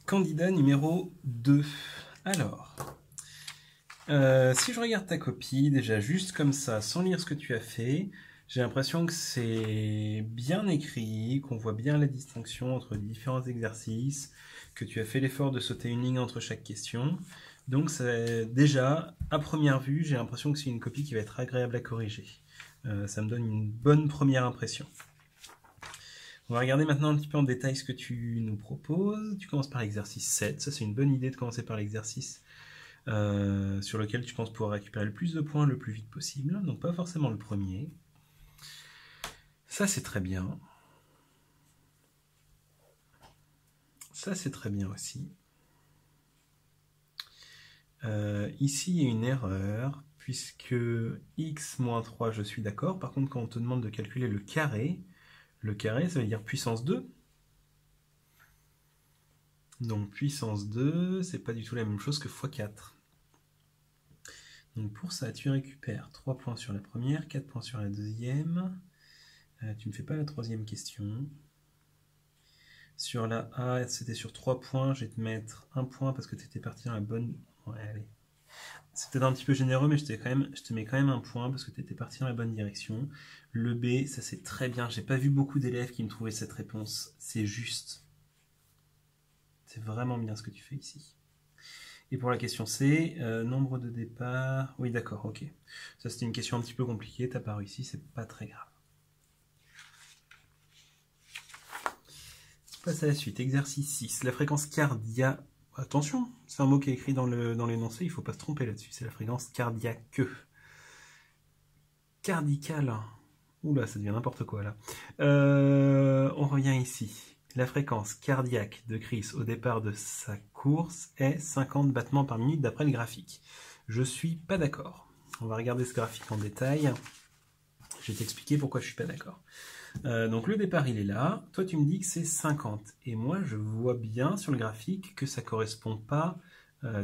Candidat numéro 2. Alors, si je regarde ta copie, déjà juste comme ça, sans lire ce que tu as fait, j'ai l'impression que c'est bien écrit, qu'on voit bien la distinction entre les différents exercices, que tu as fait l'effort de sauter une ligne entre chaque question. Donc déjà, à première vue, j'ai l'impression que c'est une copie qui va être agréable à corriger. Ça me donne une bonne première impression. On va regarder maintenant un petit peu en détail ce que tu nous proposes. Tu commences par l'exercice 7. Ça, c'est une bonne idée de commencer par l'exercice sur lequel tu penses pouvoir récupérer le plus de points le plus vite possible. Donc pas forcément le premier. Ça, c'est très bien. Ça, c'est très bien aussi. Ici, il y a une erreur, puisque x moins 3, je suis d'accord. Par contre, quand on te demande de calculer le carré, ça veut dire puissance 2. Donc puissance 2, c'est pas du tout la même chose que x4. Donc pour ça, tu récupères 3 points sur la première, 4 points sur la deuxième. Tu ne fais pas la troisième question. Sur la A, c'était sur 3 points. Je vais te mettre 1 point parce que tu étais parti dans la bonne... Ouais, allez. C'est peut-être un petit peu généreux, mais je te mets quand même 1 point parce que tu étais parti dans la bonne direction. Le B, ça c'est très bien. J'ai pas vu beaucoup d'élèves qui me trouvaient cette réponse. C'est juste. C'est vraiment bien ce que tu fais ici. Et pour la question C, nombre de départ... Oui, d'accord, ok. Ça, c'était une question un petit peu compliquée. T'as pas réussi, c'est pas très grave. On passe à la suite. Exercice 6. La fréquence cardiaque... Attention, c'est un mot qui est écrit dans l'énoncé, il ne faut pas se tromper là-dessus. C'est la fréquence cardiaque. Cardicale. Oula, ça devient n'importe quoi là. On revient ici. La fréquence cardiaque de Chris au départ de sa course est 50 battements par minute d'après le graphique. Je suis pas d'accord. On va regarder ce graphique en détail. Je vais t'expliquer pourquoi je suis pas d'accord. Donc le départ il est là. Toi tu me dis que c'est 50. Et moi je vois bien sur le graphique que ça ne correspond pas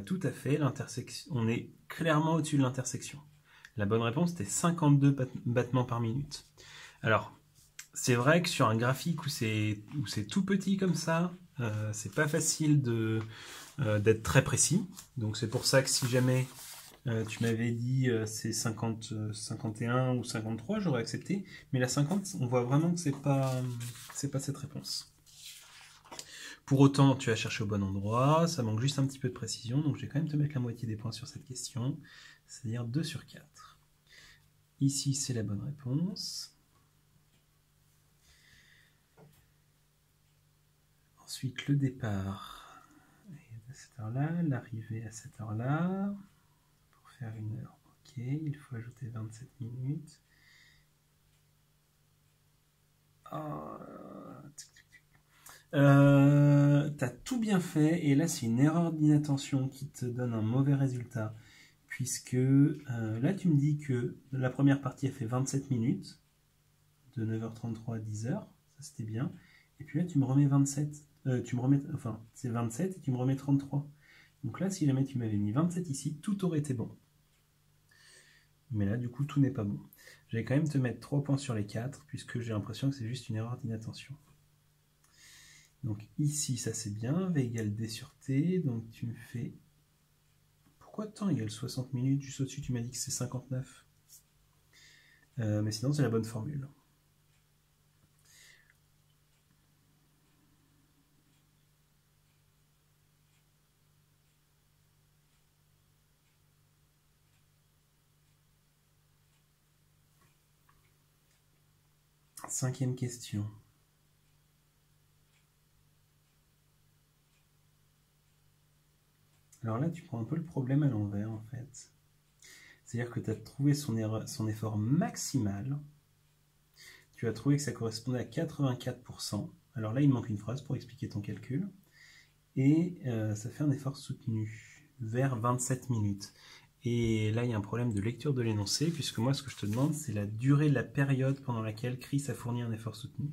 tout à fait. L'intersection. On est clairement au-dessus de l'intersection. La bonne réponse était 52 battements par minute. Alors, c'est vrai que sur un graphique où c'est tout petit comme ça, c'est pas facile d'être très précis. Donc c'est pour ça que si jamais tu m'avais dit c'est 51 ou 53, j'aurais accepté. Mais la 50, on voit vraiment que c'est pas cette réponse. Pour autant, tu as cherché au bon endroit, ça manque juste un petit peu de précision, donc je vais quand même te mettre la moitié des points sur cette question, c'est-à-dire 2 sur 4. Ici, c'est la bonne réponse. Ensuite, le départ est à cette heure-là, l'arrivée à cette heure-là. Pour faire une heure, ok, il faut ajouter 27 minutes. T'as tout bien fait, et là, c'est une erreur d'inattention qui te donne un mauvais résultat. Puisque là, tu me dis que la première partie a fait 27 minutes, de 9h33 à 10h, ça c'était bien. Et puis là, tu me remets 27. Enfin, c'est 27 et tu me remets 33. Donc là, si jamais tu m'avais mis 27 ici, tout aurait été bon. Mais là, du coup, tout n'est pas bon. Je vais quand même te mettre 3 points sur les 4, puisque j'ai l'impression que c'est juste une erreur d'inattention. Donc ici, ça c'est bien, V égale D sur T, donc tu me fais... Pourquoi temps égale 60 minutes? Juste au-dessus, tu m'as dit que c'est 59. Mais sinon, c'est la bonne formule. Cinquième question. Alors là, tu prends un peu le problème à l'envers, en fait. C'est-à-dire que tu as trouvé son effort maximal. Tu as trouvé que ça correspondait à 84%. Alors là, il manque une phrase pour expliquer ton calcul. Et ça fait un effort soutenu vers 27 minutes. Et là, il y a un problème de lecture de l'énoncé, puisque moi, ce que je te demande, c'est la durée de la période pendant laquelle Chris a fourni un effort soutenu.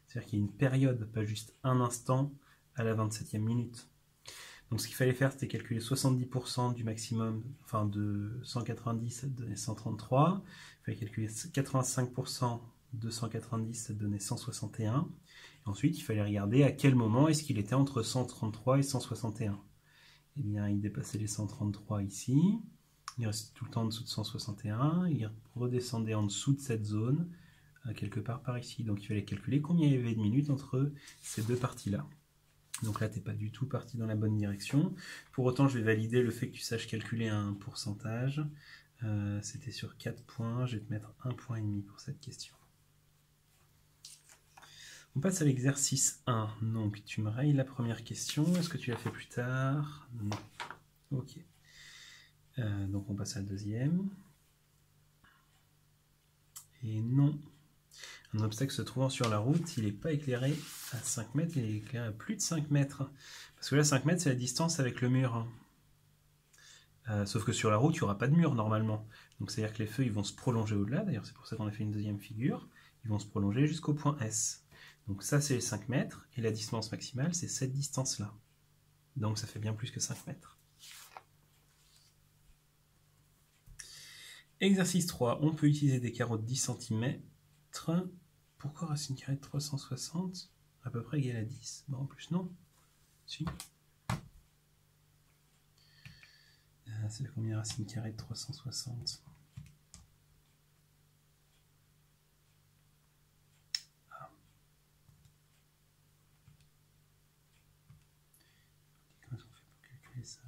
C'est-à-dire qu'il y a une période, pas juste un instant, à la 27e minute. Donc ce qu'il fallait faire, c'était calculer 70% du maximum, enfin de 190, ça donnait 133. Il fallait calculer 85% de 190, ça donnait 161. Ensuite, il fallait regarder à quel moment est-ce qu'il était entre 133 et 161. Eh bien, il dépassait les 133 ici. Il restait tout le temps en dessous de 161. Il redescendait en dessous de cette zone, quelque part par ici. Donc, il fallait calculer combien il y avait de minutes entre ces deux parties-là. Donc là, tu n'es pas du tout parti dans la bonne direction. Pour autant, je vais valider le fait que tu saches calculer un pourcentage. C'était sur 4 points. Je vais te mettre 1,5 point pour cette question. On passe à l'exercice 1. Donc, tu me rayes la première question. Est-ce que tu l'as fait plus tard? Non. Ok. Donc, on passe à la deuxième. Et non. Un obstacle se trouvant sur la route, il n'est pas éclairé à 5 mètres, il est éclairé à plus de 5 mètres. Parce que là, 5 mètres, c'est la distance avec le mur. Sauf que sur la route, il n'y aura pas de mur normalement. Donc, c'est-à-dire que les feux ils vont se prolonger au-delà. D'ailleurs, c'est pour ça qu'on a fait une deuxième figure. Ils vont se prolonger jusqu'au point S. Donc ça, c'est les 5 mètres. Et la distance maximale, c'est cette distance-là. Donc, ça fait bien plus que 5 mètres. Exercice 3. On peut utiliser des carreaux de 10 cm. Pourquoi racine carrée de 360 à peu près égale à 10? Bon, en plus, non. Si. C'est combien racine carrée de 360? Ah. Comment est-ce qu'on fait pour calculer ça?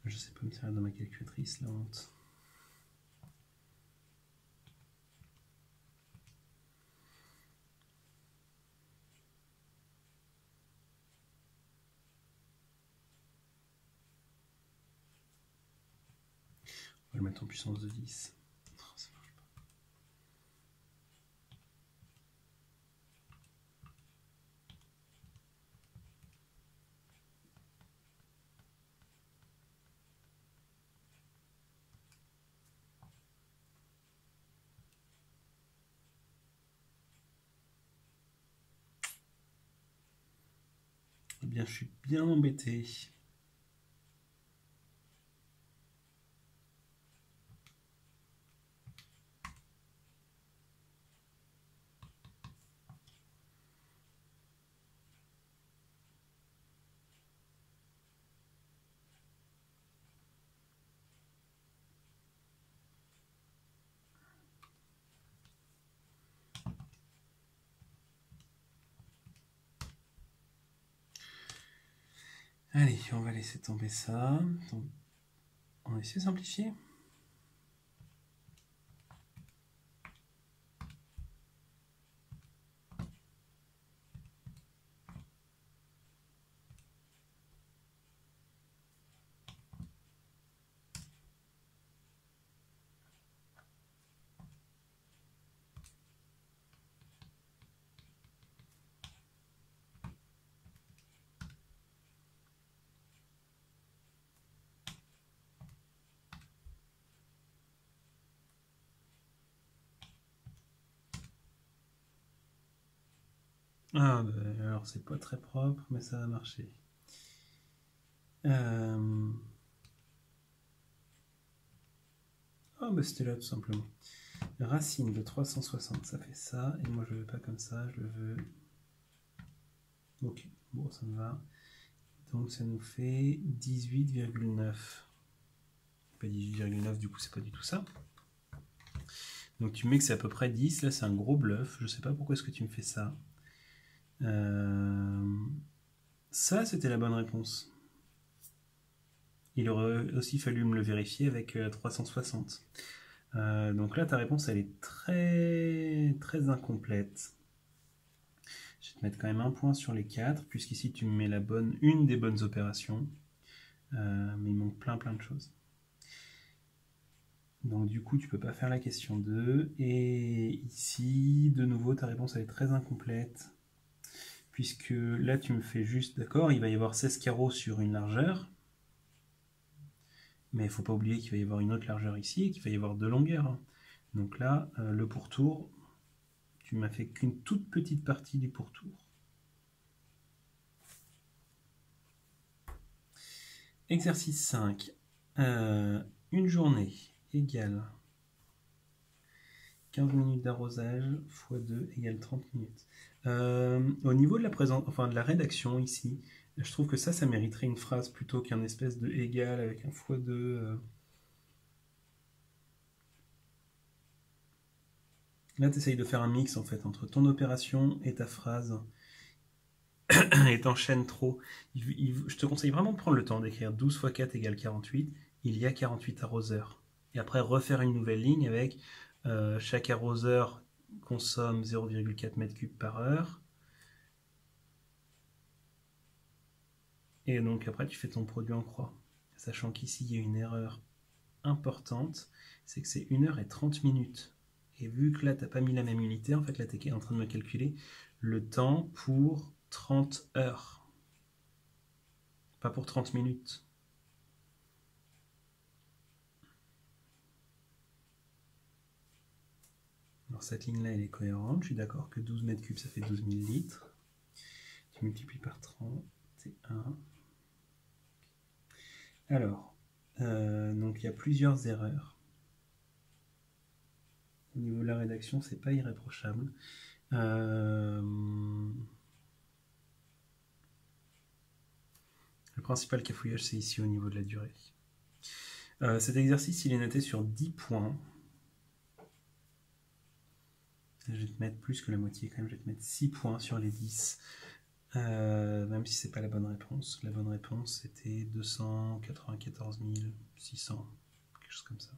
Je sais pas me servir dans ma calculatrice, la honte. On va le mettre en puissance de 10. Non, ça marche pas. Eh bien, je suis bien embêté. Allez, on va laisser tomber ça. Donc, on va essayer de simplifier. Ah, ben, alors c'est pas très propre, mais ça va marcher. Ah, ben c'était là tout simplement. Racine de 360, ça fait ça. Et moi je le veux pas comme ça, je le veux. Ok, bon, ça me va. Donc ça nous fait 18,9. Pas 18,9, du coup c'est pas du tout ça. Donc tu mets que c'est à peu près 10, là c'est un gros bluff. Je sais pas pourquoi est-ce que tu me fais ça. Ça c'était la bonne réponse. Il aurait aussi fallu me le vérifier avec 360. Donc là ta réponse elle est très très incomplète. Je vais te mettre quand même un point sur les 4, puisqu'ici tu me mets une des bonnes opérations. Mais il manque plein de choses. Donc du coup, tu peux pas faire la question 2. Et ici, de nouveau, ta réponse elle est très incomplète. Puisque là, tu me fais juste, d'accord, il va y avoir 16 carreaux sur une largeur. Mais il ne faut pas oublier qu'il va y avoir une autre largeur ici et qu'il va y avoir deux longueurs, hein. Donc là, le pourtour, tu m'as fait qu'une toute petite partie du pourtour. Exercice 5. Une journée égale 15 minutes d'arrosage x 2 égale 30 minutes. Au niveau de de la rédaction ici, je trouve que ça mériterait une phrase plutôt qu'un espèce de égal avec un x2. Là, tu essayes de faire un mix en fait entre ton opération et ta phrase. Et t'enchaînes trop. Je te conseille vraiment de prendre le temps d'écrire 12 x 4 égale 48. Il y a 48 arroseurs. Et après, refaire une nouvelle ligne avec chaque arroseur consomme 0,4 m3 par heure. Et donc après, tu fais ton produit en croix. Sachant qu'ici, il y a une erreur importante, c'est que c'est 1 heure et 30 minutes. Et vu que là, tu n'as pas mis la même unité, en fait, là, tu es en train de me calculer le temps pour 30 heures. Pas pour 30 minutes. Alors cette ligne-là, elle est cohérente. Je suis d'accord que 12 mètres cubes, ça fait 12 000 litres. Tu multiplies par 30, c'est 1. Alors, donc il y a plusieurs erreurs. Au niveau de la rédaction, c'est pas irréprochable. Le principal cafouillage, c'est ici au niveau de la durée. Cet exercice, il est noté sur 10 points. Je vais te mettre plus que la moitié quand même, je vais te mettre 6 points sur les 10. Même si c'est pas la bonne réponse. La bonne réponse c'était 294 600, quelque chose comme ça.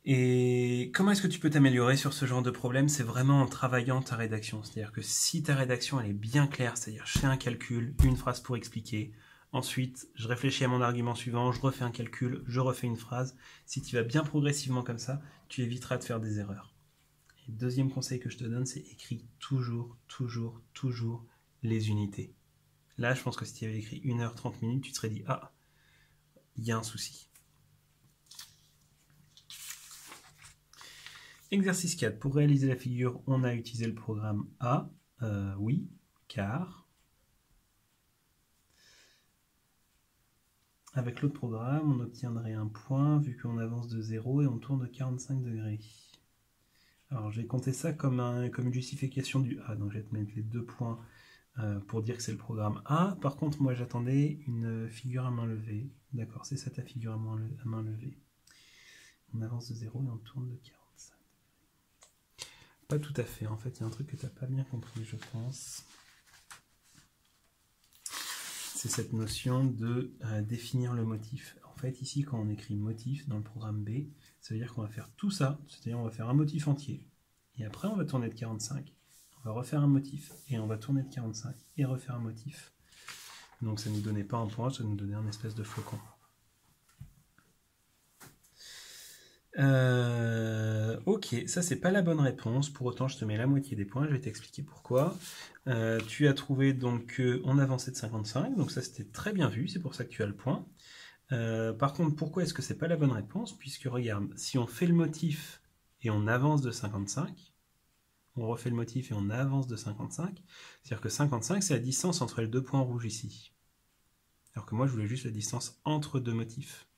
Et comment est-ce que tu peux t'améliorer sur ce genre de problème? C'est vraiment en travaillant ta rédaction. C'est-à-dire que si ta rédaction elle est bien claire, c'est-à-dire je fais un calcul, une phrase pour expliquer, ensuite je réfléchis à mon argument suivant, je refais un calcul, je refais une phrase. Si tu vas bien progressivement comme ça, tu éviteras de faire des erreurs. Et le deuxième conseil que je te donne, c'est écris toujours les unités. Là, je pense que si tu avais écrit 1 heure 30 minutes, tu te serais dit « Ah, il y a un souci ». Exercice 4. Pour réaliser la figure, on a utilisé le programme A. Oui, car. Avec l'autre programme, on obtiendrait un point vu qu'on avance de 0 et on tourne de 45 degrés. Alors, j'ai compté ça comme une justification du A. Donc, je vais te mettre les 2 points pour dire que c'est le programme A. Par contre, moi, j'attendais une figure à main levée. D'accord, c'est ça ta figure à main levée. On avance de 0 et on tourne de 45. Pas tout à fait, en fait, il y a un truc que tu n'as pas bien compris, je pense. C'est cette notion de définir le motif. En fait, ici, quand on écrit motif dans le programme B, ça veut dire qu'on va faire tout ça, c'est-à-dire on va faire un motif entier. Et après, on va tourner de 45. On va refaire un motif, et on va tourner de 45, et refaire un motif. Donc ça ne nous donnait pas un point, ça nous donnait un espèce de flocon. Ok, ça c'est pas la bonne réponse, pour autant je te mets la moitié des points, je vais t'expliquer pourquoi. Tu as trouvé donc qu'on avançait de 55, donc ça c'était très bien vu, c'est pour ça que tu as le point. Par contre, pourquoi est-ce que c'est pas la bonne réponse? Puisque regarde, si on fait le motif et on avance de 55, on refait le motif et on avance de 55, c'est-à-dire que 55 c'est la distance entre les deux points rouges ici. Alors que moi je voulais juste la distance entre deux motifs.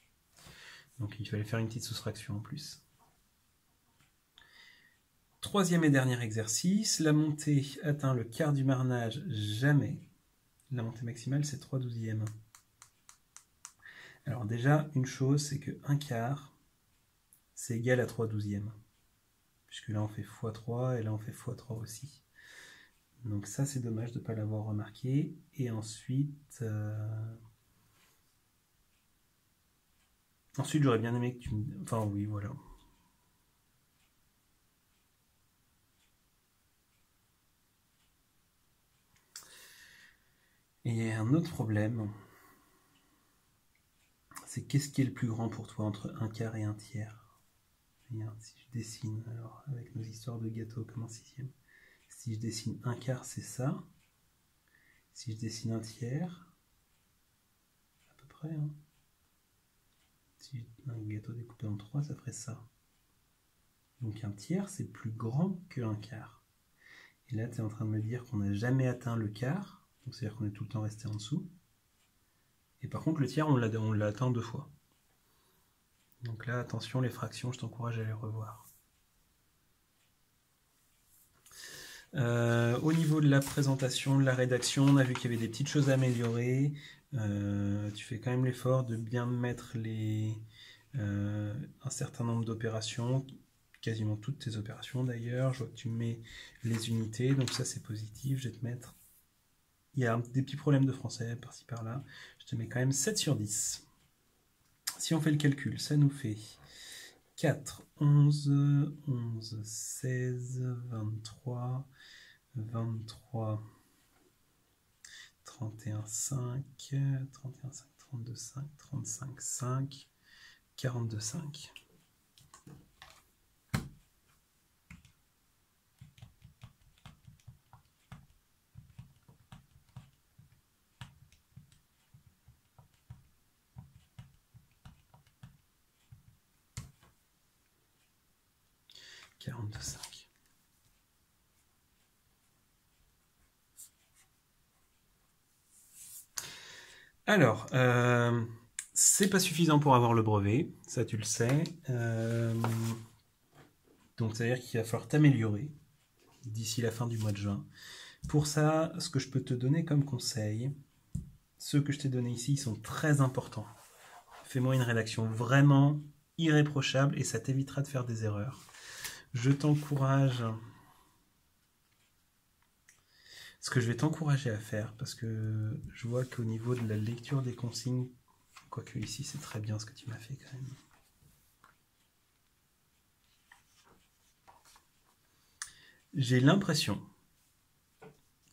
Donc il fallait faire une petite soustraction en plus. Troisième et dernier exercice, la montée atteint le quart du marnage jamais. La montée maximale c'est 3/12. Alors déjà, une chose, c'est que 1 quart, c'est égal à 3/12. Puisque là on fait x3 et là on fait x3 aussi. Donc ça c'est dommage de ne pas l'avoir remarqué. Et ensuite... Ensuite, j'aurais bien aimé que tu me... Enfin, oui, voilà. Et il y a un autre problème. C'est qu'est-ce qui est le plus grand pour toi entre 1 quart et 1 tiers? Regarde, si je dessine, alors, avec nos histoires de gâteau comme en 6e. Si je dessine 1 quart, c'est ça. Si je dessine 1 tiers, à peu près, hein. Si un gâteau découpé en 3, ça ferait ça. Donc un tiers, c'est plus grand qu'un quart. Et là, tu es en train de me dire qu'on n'a jamais atteint le quart. Donc c'est-à-dire qu'on est tout le temps resté en dessous. Et par contre, le tiers, on l'a atteint 2 fois. Donc là, attention, les fractions, je t'encourage à les revoir. Au niveau de la présentation, de la rédaction, on a vu qu'il y avait des petites choses à améliorer. Tu fais quand même l'effort de bien mettre un certain nombre d'opérations, quasiment toutes tes opérations d'ailleurs. Je vois que tu mets les unités, donc ça c'est positif. Je vais te mettre... Il y a des petits problèmes de français par-ci par-là. Je te mets quand même 7 sur 10. Si on fait le calcul, ça nous fait 4, 11, 11, 16, 23, 23, 31, 5, 31, 5, 32, 5, 35, 5, 42, 5. Alors, c'est pas suffisant pour avoir le brevet, ça tu le sais. Donc, c'est-à-dire qu'il va falloir t'améliorer d'ici la fin du mois de juin. Pour ça, ce que je peux te donner comme conseil, ceux que je t'ai donnés ici, ils sont très importants. Fais-moi une rédaction vraiment irréprochable et ça t'évitera de faire des erreurs. Je t'encourage... Ce que je vais t'encourager à faire, parce que je vois qu'au niveau de la lecture des consignes, quoique ici c'est très bien ce que tu m'as fait quand même. J'ai l'impression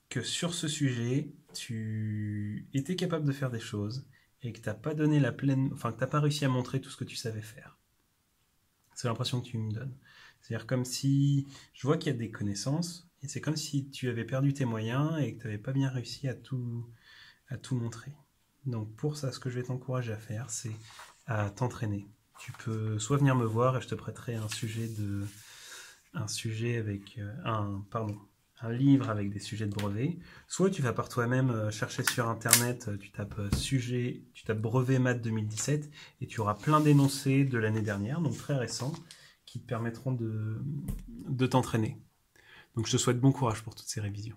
que sur ce sujet, tu étais capable de faire des choses et que tu n'as pas donné la pleine, enfin que tu n'as pas réussi à montrer tout ce que tu savais faire. C'est l'impression que tu me donnes. C'est-à-dire comme si je vois qu'il y a des connaissances et c'est comme si tu avais perdu tes moyens et que tu n'avais pas bien réussi à tout montrer. Donc pour ça, ce que je vais t'encourager à faire, c'est à t'entraîner. Tu peux soit venir me voir et je te prêterai un livre avec des sujets de brevet, soit tu vas par toi-même chercher sur internet, tu tapes brevet maths 2017 et tu auras plein d'énoncés de l'année dernière, donc très récents, qui te permettront de t'entraîner. Donc je te souhaite bon courage pour toutes ces révisions.